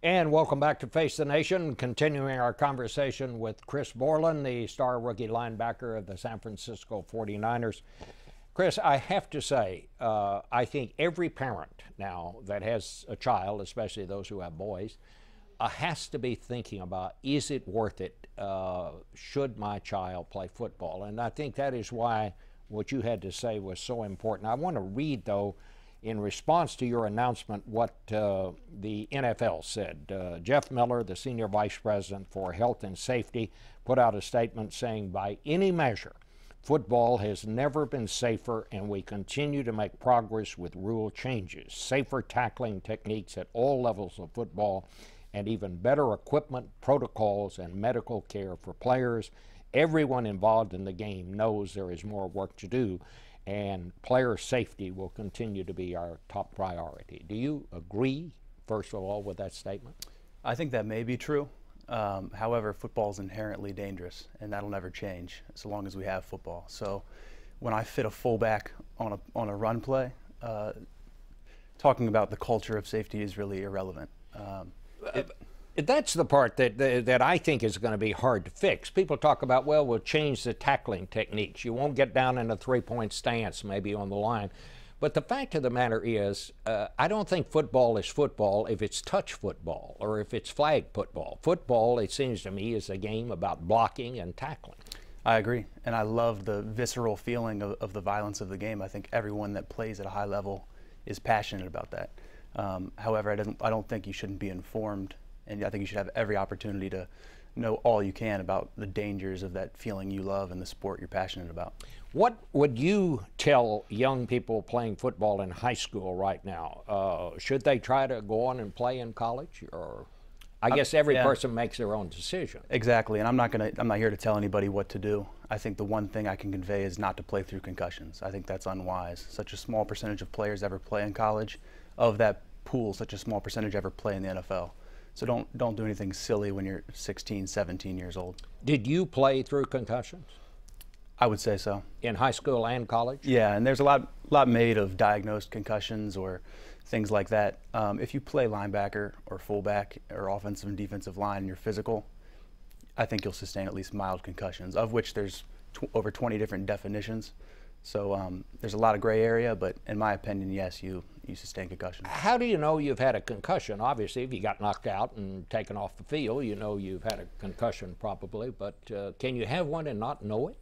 And welcome back to Face the Nation, continuing our conversation with Chris Borland, the star rookie linebacker of the San Francisco 49ers. Chris, I have to say, I think every parent now that has a child, especially those who have boys, has to be thinking about, is it worth it? Should my child play football? And I think that is why what you had to say was so important. I want to read, though, in response to your announcement, what the NFL said. Jeff Miller, the Senior Vice President for Health and Safety, put out a statement saying, by any measure, football has never been safer, and we continue to make progress with rule changes, safer tackling techniques at all levels of football, and even better equipment, protocols, and medical care for players. Everyone involved in the game knows there is more work to do, and player safety will continue to be our top priority. Do you agree, first of all, with that statement? I think that may be true. However, football is inherently dangerous, and that'll never change so long as we have football. So when I fit a fullback on a run play, talking about the culture of safety is really irrelevant. That's the part that I think is going to be hard to fix. People talk about, well, we'll change the tackling techniques. You won't get down in a three-point stance maybe on the line. But the fact of the matter is, I don't think football is football if it's touch football or if it's flag football. Football, it seems to me, is a game about blocking and tackling. I agree, and I love the visceral feeling of the violence of the game. I think everyone that plays at a high level is passionate about that. However, I don't think you shouldn't be informed, and I think you should have every opportunity to know all you can about the dangers of that feeling you love and the sport you're passionate about. What would you tell young people playing football in high school right now? Should they try to go on and play in college, or I guess every person makes their own decision. Exactly, and I'm not here to tell anybody what to do. I think the one thing I can convey is not to play through concussions. I think that's unwise. Such a small percentage of players ever play in college. Of that pool, such a small percentage ever play in the NFL. So don't do anything silly when you're 16, 17 years old. Did you play through concussions? I would say so. In high school and college? Yeah, and there's a lot made of diagnosed concussions or things like that. If you play linebacker or fullback or offensive and defensive line and you're physical, I think you'll sustain at least mild concussions, of which there's over 20 different definitions. So there's a lot of gray area, but in my opinion, yes, you sustain concussion. How do you know you've had a concussion? Obviously, if you got knocked out and taken off the field, you know you've had a concussion probably, but can you have one and not know it?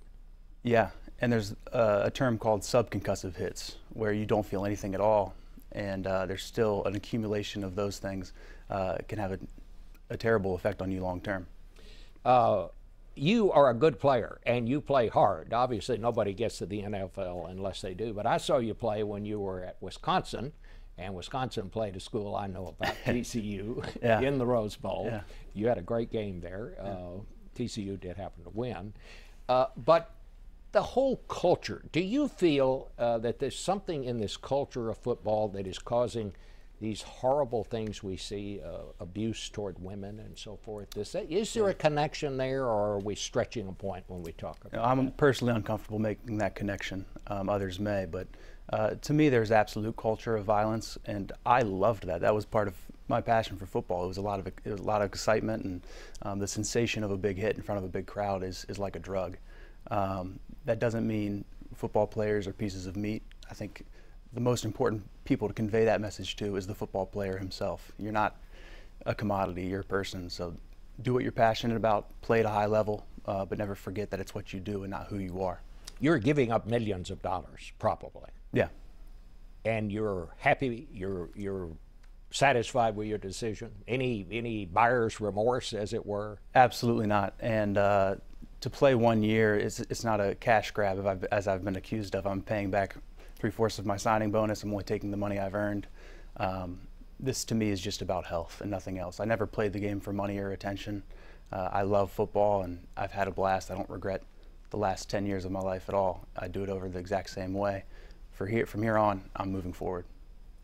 Yeah, and there's a term called subconcussive hits, where you don't feel anything at all, and there's still an accumulation of those things can have a terrible effect on you long term. You are a good player, and you play hard. Obviously, nobody gets to the NFL unless they do, but I saw you play when you were at Wisconsin, and Wisconsin played a school I know about, TCU, in the Rose Bowl. Yeah. You had a great game there. TCU did happen to win. But the whole culture, do you feel that there's something in this culture of football that is causing these horrible things we see, abuse toward women and so forth? Is there a connection there, or are we stretching a point when we talk about that? I'm personally uncomfortable making that connection. Others may, but to me there's absolute culture of violence, and I loved that. That was part of my passion for football. It was a lot of excitement, and the sensation of a big hit in front of a big crowd is like a drug. That doesn't mean football players are pieces of meat. I think the most important people to convey that message to is the football player himself. You're not a commodity, you're a person. So do what you're passionate about, play at a high level, but never forget that it's what you do and not who you are. You're giving up millions of dollars, probably. Yeah. And you're happy, you're satisfied with your decision? Any buyer's remorse, as it were? Absolutely not. And to play 1 year, it's not a cash grab, as I've been accused of. I'm paying back 3/4 of my signing bonus. I'm only taking the money I've earned. This to me is just about health and nothing else. I never played the game for money or attention. I love football, and I've had a blast. I don't regret the last 10 years of my life at all. I do it over the exact same way. From here on, I'm moving forward.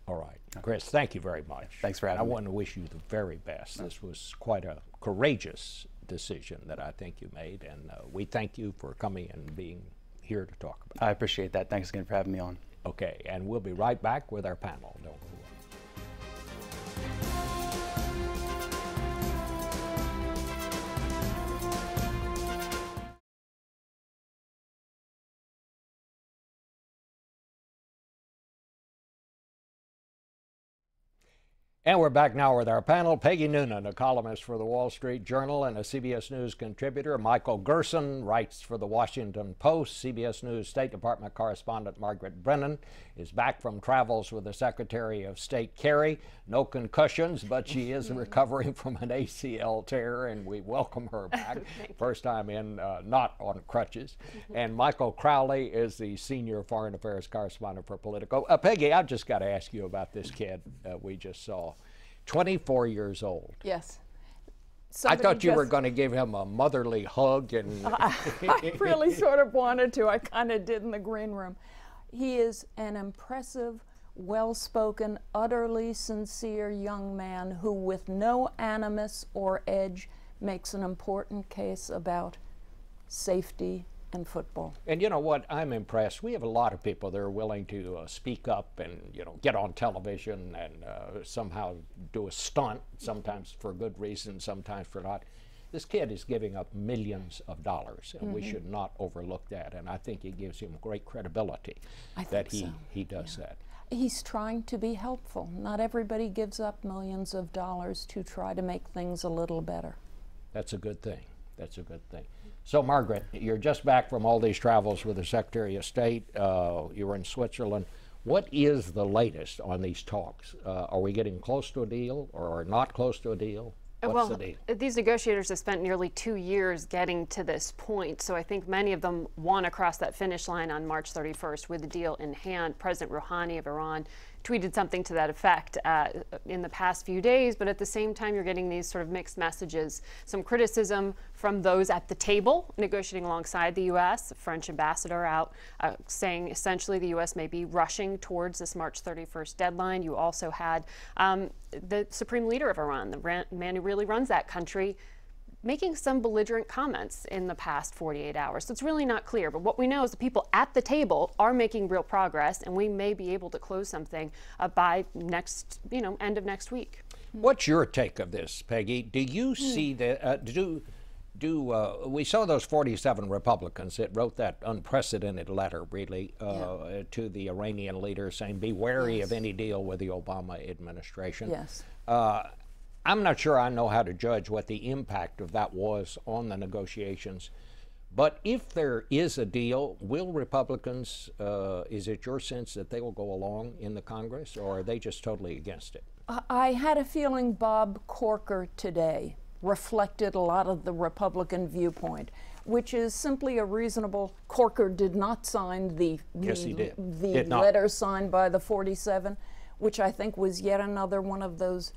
All right. Chris, thank you very much. Thanks for having me. I want to wish you the very best. This was quite a courageous decision that I think you made, and we thank you for coming and being here to talk about it. I appreciate that. Thanks again for having me on. Okay, and we'll be right back with our panel. Don't go away. And we're back now with our panel. Peggy Noonan, a columnist for the Wall Street Journal and a CBS News contributor. Michael Gerson writes for the Washington Post. CBS News State Department correspondent Margaret Brennan is back from travels with the Secretary of State Kerry. No concussions, but she is recovering from an ACL tear, and we welcome her back. First time in, not on crutches. And Michael Crowley is the senior foreign affairs correspondent for Politico. Peggy, I've just got to ask you about this kid we just saw. 24 years old. Yes. I thought you were going to give him a motherly hug. And I really sort of wanted to. I kind of did in the green room. He is an impressive, well-spoken, utterly sincere young man who, with no animus or edge, makes an important case about safety and football. And you know what? I'm impressed. We have a lot of people that are willing to speak up and, you know, get on television and somehow do a stunt, sometimes for good reason, sometimes for not. This kid is giving up millions of dollars, and we should not overlook that. And I think it gives him great credibility that he does that. He's trying to be helpful. Not everybody gives up millions of dollars to try to make things a little better. That's a good thing. That's a good thing. So, Margaret, you're just back from all these travels with the Secretary of State. You were in Switzerland. What is the latest on these talks? Are we getting close to a deal or not close to a deal? What's the deal? These negotiators have spent nearly 2 years getting to this point, so I think many of them want to cross that finish line on March 31st with the deal in hand. President Rouhani of Iran tweeted something to that effect in the past few days, but at the same time you're getting these sort of mixed messages. Some criticism from those at the table negotiating alongside the U.S., the French ambassador out saying essentially the U.S. may be rushing towards this March 31st deadline. You also had the supreme leader of Iran, the man who really runs that country, making some belligerent comments in the past 48 hours. So it's really not clear. But what we know is the people at the table are making real progress, and we may be able to close something by next, end of next week. What's your take of this, Peggy? Do you see that? We saw those 47 Republicans that wrote that unprecedented letter, really, to the Iranian leader saying, be wary of any deal with the Obama administration. Yes. I'm not sure I know how to judge what the impact of that was on the negotiations. But if there is a deal, will Republicans, is it your sense that they will go along in the Congress, or are they just totally against it? I had a feeling Bob Corker today reflected a lot of the Republican viewpoint, which is simply a reasonable. Corker did not sign the letter signed by the 47, which I think was yet another one of those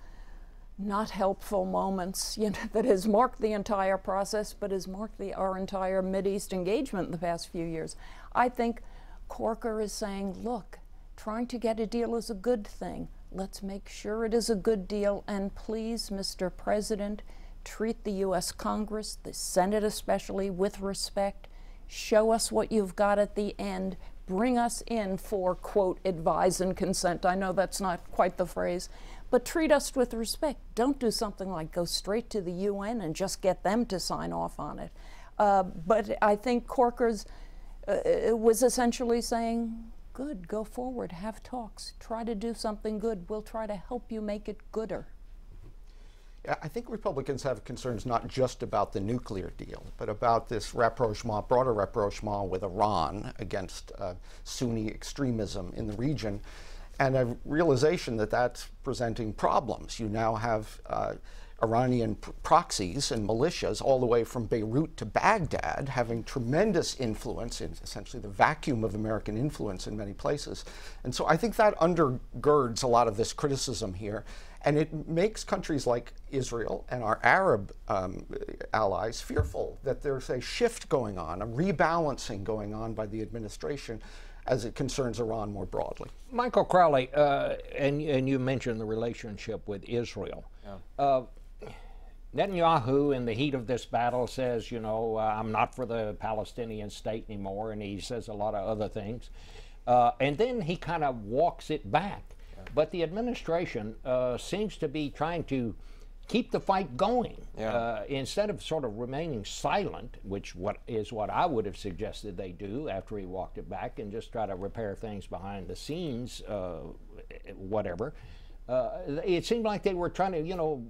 not helpful moments, that has marked the entire process, but has marked our entire Mideast engagement in the past few years. I think Corker is saying, look, trying to get a deal is a good thing. Let's make sure it is a good deal, and please, Mr. President, treat the U.S. Congress, the Senate especially, with respect. Show us what you've got at the end. Bring us in for, quote, advise and consent. I know that's not quite the phrase, but treat us with respect. Don't do something like go straight to the UN and just get them to sign off on it. But I think Corker's was essentially saying, good, go forward, have talks, try to do something good. We'll try to help you make it gooder. Yeah, I think Republicans have concerns not just about the nuclear deal, but about this rapprochement, broader rapprochement with Iran against Sunni extremism in the region, and a realization that that's presenting problems. You now have Iranian proxies and militias all the way from Beirut to Baghdad having tremendous influence in essentially the vacuum of American influence in many places. And so I think that undergirds a lot of this criticism here. And it makes countries like Israel and our Arab allies fearful that there's a shift going on, a rebalancing going on by the administration as it concerns Iran more broadly. Michael Crowley, and you mentioned the relationship with Israel. Yeah. Netanyahu, in the heat of this battle, says, I'm not for the Palestinian state anymore, and he says a lot of other things. And then he kind of walks it back. Yeah. But the administration seems to be trying to keep the fight going instead of sort of remaining silent, which is what I would have suggested they do after he walked it back, and just try to repair things behind the scenes, whatever. It seemed like they were trying to, you know,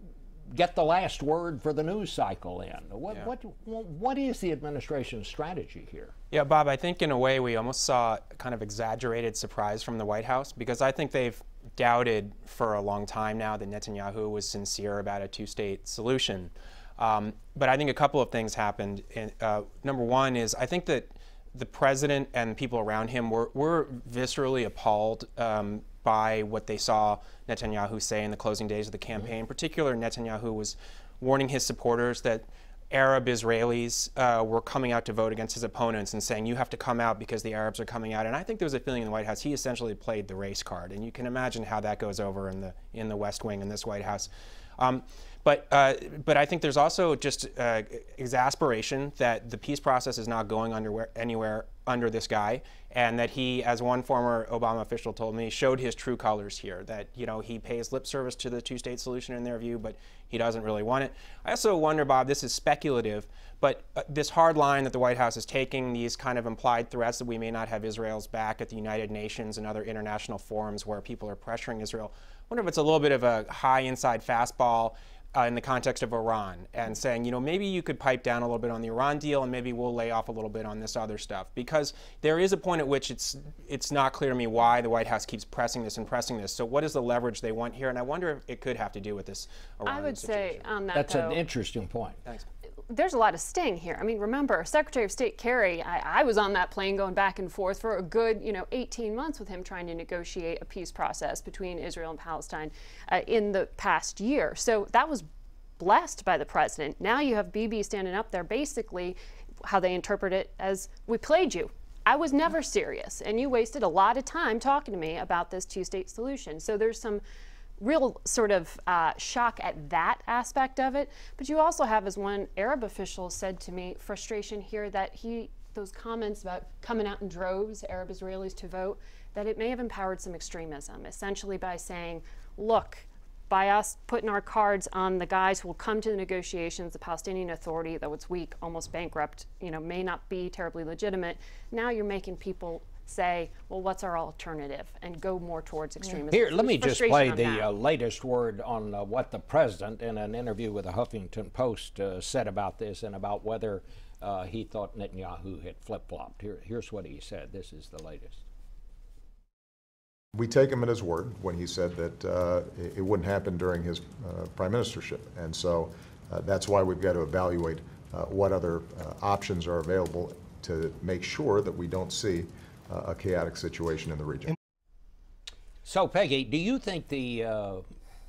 get the last word for the news cycle in. What is the administration's strategy here? Yeah, Bob, I think in a way we almost saw kind of exaggerated surprise from the White House, because I think they've doubted for a long time now that Netanyahu was sincere about a two-state solution. But I think a couple of things happened. Number one is I think that the president and people around him were viscerally appalled by what they saw Netanyahu say in the closing days of the campaign. In particular, Netanyahu was warning his supporters that Arab Israelis were coming out to vote against his opponents and saying, you have to come out because the Arabs are coming out. And I think there was a feeling in the White House he essentially played the race card. And you can imagine how that goes over in the West Wing in this White House. But I think there's also just exasperation that the peace process is not going anywhere under this guy, and that he, as one former Obama official told me, showed his true colors here, that, you know, he pays lip service to the two-state solution in their view, but he doesn't really want it. I also wonder, Bob, this is speculative, but this hard line that the White House is taking, these kind of implied threats that we may not have Israel's back at the United Nations and other international forums where people are pressuring Israel, I wonder if it's a little bit of a high inside fastball in the context of Iran, and saying, you know, maybe you could pipe down a little bit on the Iran deal and maybe we'll lay off a little bit on this other stuff. Because there is a point at which it's not clear to me why the White House keeps pressing this and pressing this. So what is the leverage they want here? And I wonder if it could have to do with this Iran I would situation. say on that, That's though, an interesting point. Thanks. there's a lot of sting here. I mean, remember, Secretary of State Kerry, I was on that plane going back and forth for a good, 18 months with him trying to negotiate a peace process between Israel and Palestine in the past year. So that was blessed by the president. Now you have Bibi standing up there, basically how they interpret it as, we played you. I was never serious, and you wasted a lot of time talking to me about this two-state solution. So there's some real sort of shock at that aspect of it. But you also have, as one Arab official said to me, frustration here that those comments about coming out in droves, Arab Israelis to vote, that it may have empowered some extremism, essentially by saying, look, by us putting our cards on the guys who will come to the negotiations, the Palestinian Authority, though it's weak, almost bankrupt, may not be terribly legitimate. Now you're making people say, well, what's our alternative, and go more towards extremism. Here, let me just play the that. latest word on what the president, in an interview with the Huffington Post, said about this and about whether he thought Netanyahu had flip-flopped. Here's what he said. This is the latest. We take him at his word when he said that it wouldn't happen during his prime ministership. And so that's why we've got to evaluate what other options are available to make sure that we don't see a chaotic situation in the region. So, Peggy, do you think the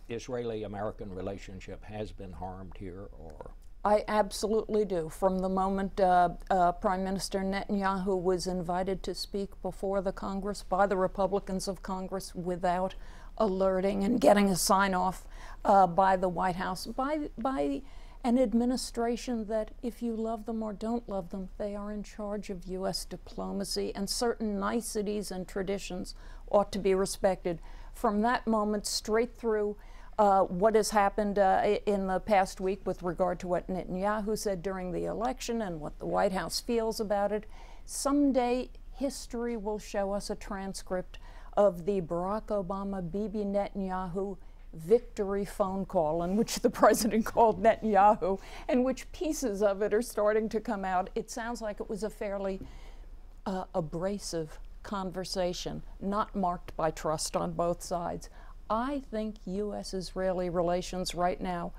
Israeli-American relationship has been harmed here, or? I absolutely do. From the moment Prime Minister Netanyahu was invited to speak before the Congress by the Republicans of Congress without alerting and getting a sign-off by the White House, by an administration that, if you love them or don't love them, they are in charge of U.S. diplomacy, and certain niceties and traditions ought to be respected. From that moment straight through what has happened in the past week with regard to what Netanyahu said during the election and what the White House feels about it, someday history will show us a transcript of the Barack Obama, Bibi Netanyahu victory phone call in which the president called Netanyahu, and which pieces of it are starting to come out. It sounds like it was a fairly abrasive conversation, not marked by trust on both sides. I think U.S.-Israeli relations right now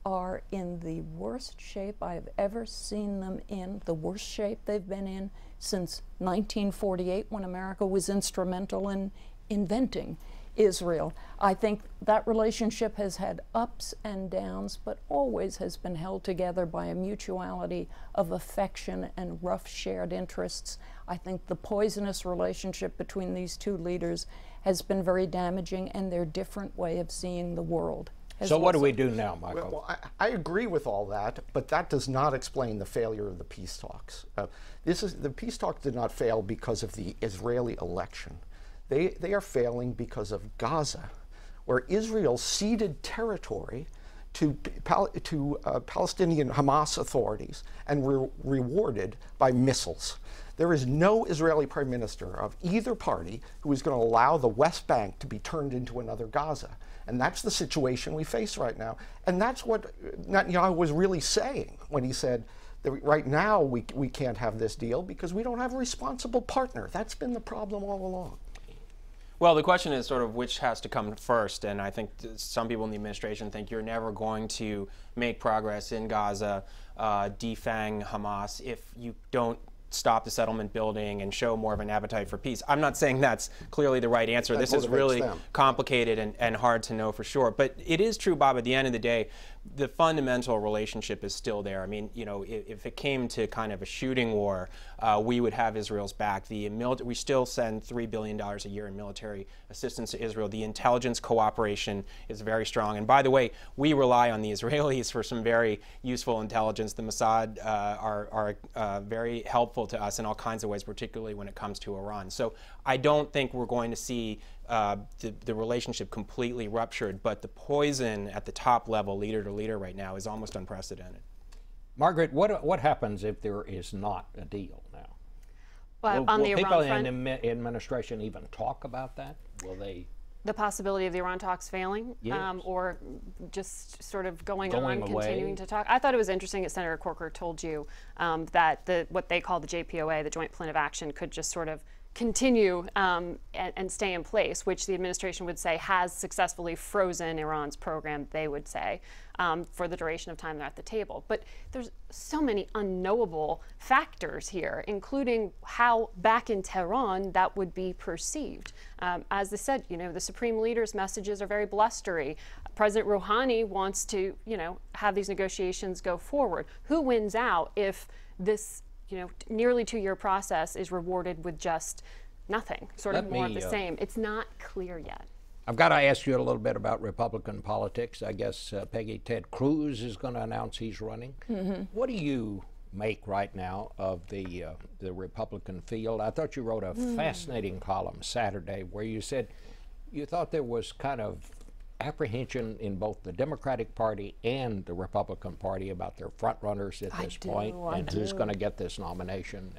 are in the worst shape I've ever seen them in, the worst shape they've been in since 1948, when America was instrumental in inventing Israel. I think that relationship has had ups and downs, but always has been held together by a mutuality of affection and rough shared interests. I think the poisonous relationship between these two leaders has been very damaging, and their different way of seeing the world. So what do we do now, Michael? Well, I agree with all that, but that does not explain the failure of the peace talks. The peace talks did not fail because of the Israeli election. They are failing because of Gaza, where Israel ceded territory to Palestinian Hamas authorities and rewarded by missiles. There is no Israeli prime minister of either party who is going to allow the West Bank to be turned into another Gaza. And that's the situation we face right now. And that's what Netanyahu was really saying when he said that right now we can't have this deal because we don't have a responsible partner. That's been the problem all along. Well, the question is sort of which has to come first, and I think some people in the administration think you're never going to make progress in Gaza, defang Hamas, if you don't stop the settlement building and show more of an appetite for peace. I'm not saying that's clearly the right answer. This is really complicated and hard to know for sure. But it is true, Bob, at the end of the day, the fundamental relationship is still there. I mean, you know, if it came to kind of a shooting war, we would have Israel's back. We still send $3 billion a year in military assistance to Israel. The intelligence cooperation is very strong. And by the way, we rely on the Israelis for some very useful intelligence. The Mossad are very helpful to us in all kinds of ways, particularly when it comes to Iran. So I don't think we're going to see the relationship completely ruptured, but the poison at the top level, leader to leader right now, is almost unprecedented. Margaret, what happens if there is not a deal now? Well, will the people Iran front, in the administration even talk about that? Will they? The possibility of the Iran talks failing, Yes. Or just sort of going Going on, away. continuing to talk. I thought it was interesting that Senator Corker told you that what they call the JPOA, the Joint Plan of Action, could just sort of continue and stay in place, which the administration would say has successfully frozen Iran's program, they would say, for the duration of time they're at the table. But there's so many unknowable factors here, including how back in Tehran that would be perceived. As I said, you know, the supreme leader's messages are very blustery. President Rouhani wants to, you know, have these negotiations go forward. Who wins out if this, you know, nearly 2-year process is rewarded with just nothing, sort of more of the same? It's not clear yet. I've got to ask you a little bit about Republican politics. I guess, Peggy, Ted Cruz is going to announce he's running. Mm-hmm. What do you make right now of the Republican field? I thought you wrote a fascinating column Saturday where you said you thought there was kind of apprehension in both the Democratic Party and the Republican Party about their front runners at this point, and who's going to get this nomination.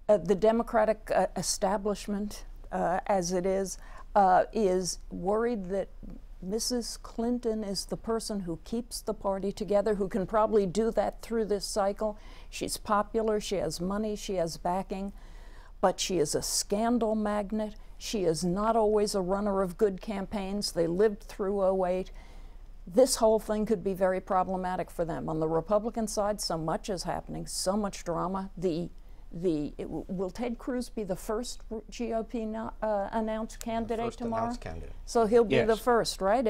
And the Democratic establishment, as it is worried that Mrs. Clinton is the person who keeps the party together, who can probably do that through this cycle. She's popular, she has money, she has backing, but she is a scandal magnet. She is not always a runner of good campaigns. They lived through 2008. This whole thing could be very problematic for them. On the Republican side, so much is happening, so much drama. Will Ted Cruz be the first GOP announced candidate tomorrow? Announced candidate. So he'll be the first, right,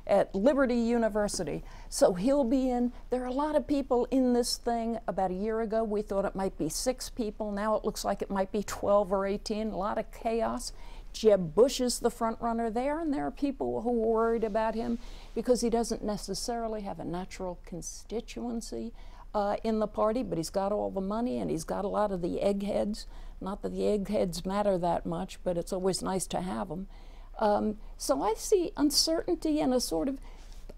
at Liberty University. So he'll be in. There are a lot of people in this thing. About a year ago, we thought it might be 6 people. Now it looks like it might be 12 or 18. A lot of chaos. Jeb Bush is the front runner there, and there are people who are worried about him because he doesn't necessarily have a natural constituency in the party, but he's got all the money and he's got a lot of the eggheads. Not that the eggheads matter that much, but it's always nice to have them. So I see uncertainty and a sort of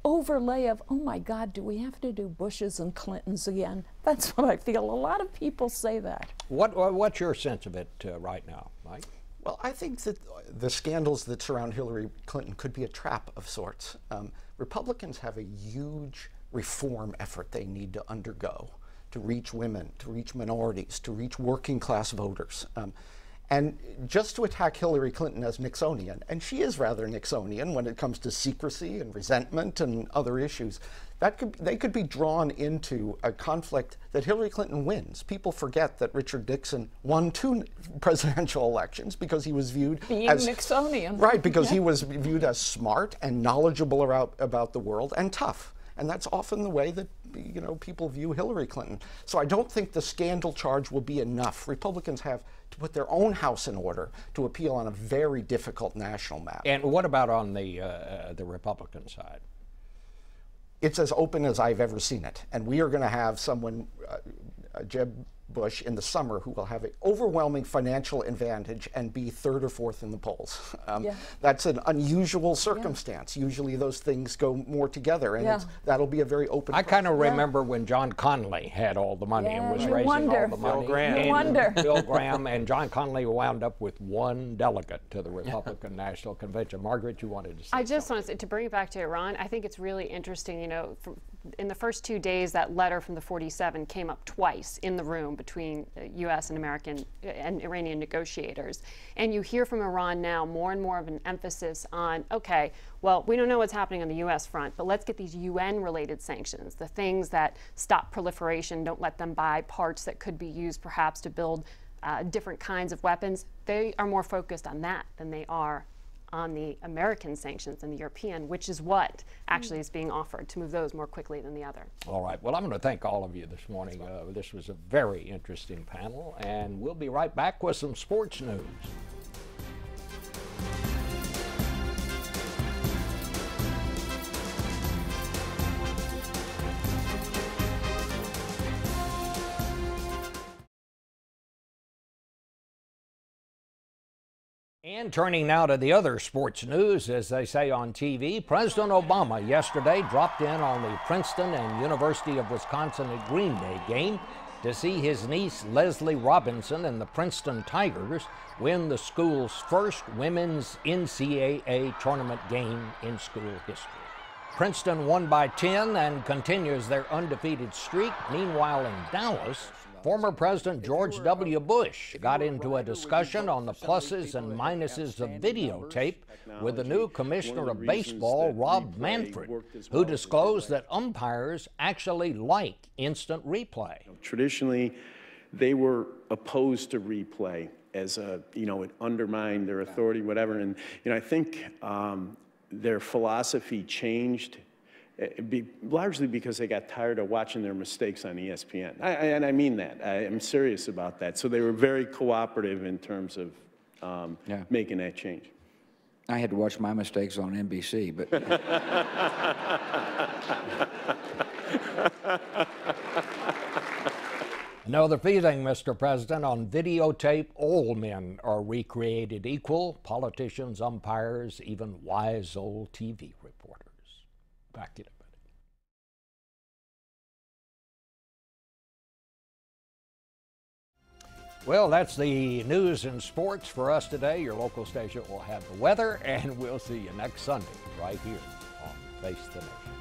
overlay of, oh my God, do we have to do Bushes and Clintons again? That's what I feel. A lot of people say that. what's your sense of it right now, Mike? Well, I think that the scandals that surround Hillary Clinton could be a trap of sorts. Republicans have a huge reform effort they need to undergo to reach women, to reach minorities, to reach working class voters. And just to attack Hillary Clinton as Nixonian, and she is rather Nixonian when it comes to secrecy and resentment and other issues, they could be drawn into a conflict that Hillary Clinton wins. People forget that Richard Nixon won 2 presidential elections because he was viewed as Nixonian. Right, because he was viewed as smart and knowledgeable about the world and tough. And that's often the way that, you know, people view Hillary Clinton. So I don't think the scandal charge will be enough. Republicans have to put their own house in order to appeal on a very difficult national map. And what about on the Republican side? It's as open as I've ever seen it. And we are going to have someone, Jeb Bush in the summer, who will have an overwhelming financial advantage and be third or fourth in the polls. That's an unusual circumstance. Usually those things go more together, and that'll be a very open I kind of remember when John Connally had all the money and was raising all the money. Bill Graham. Bill Graham and John Connally wound up with one delegate to the Republican National Convention. Margaret, you wanted to say I just want to say, to bring it back to Iran, I think it's really interesting, you know, in the first 2 days, that letter from the 47 came up twice in the room between U.S. and American and Iranian negotiators. And you hear from Iran now more and more of an emphasis on, okay, well, we don't know what's happening on the U.S. front, but let's get these UN-related sanctions, the things that stop proliferation, don't let them buy parts that could be used perhaps to build different kinds of weapons. They are more focused on that than they are on the American sanctions and the European, which is what actually is being offered, to move those more quickly than the other. All right. Well, I'm going to thank all of you this morning. This was a very interesting panel, and we'll be right back with some sports news. And turning now to the other sports news, as they say on TV, President Obama yesterday dropped in on the Princeton and University of Wisconsin at Green Day game to see his niece Leslie Robinson and the Princeton Tigers win the school's first women's NCAA tournament game in school history. Princeton won by 10 and continues their undefeated streak. Meanwhile, in Dallas, former President George W. Bush got into a discussion on the pluses and minuses of videotape with the new commissioner of baseball, Rob Manfred, who disclosed that umpires actually like instant replay. Traditionally, they were opposed to replay as a, it undermined their authority, whatever. And, I think their philosophy changed largely because they got tired of watching their mistakes on ESPN. And I mean that. I'm serious about that. So they were very cooperative in terms of making that change. I had to watch my mistakes on NBC, but... No, the feeling, Mr. President, on videotape, all men are recreated equal, politicians, umpires, even wise old TV reporters. Back in a minute. Well, that's the news and sports for us today. Your local station will have the weather, and we'll see you next Sunday right here on Face the Nation.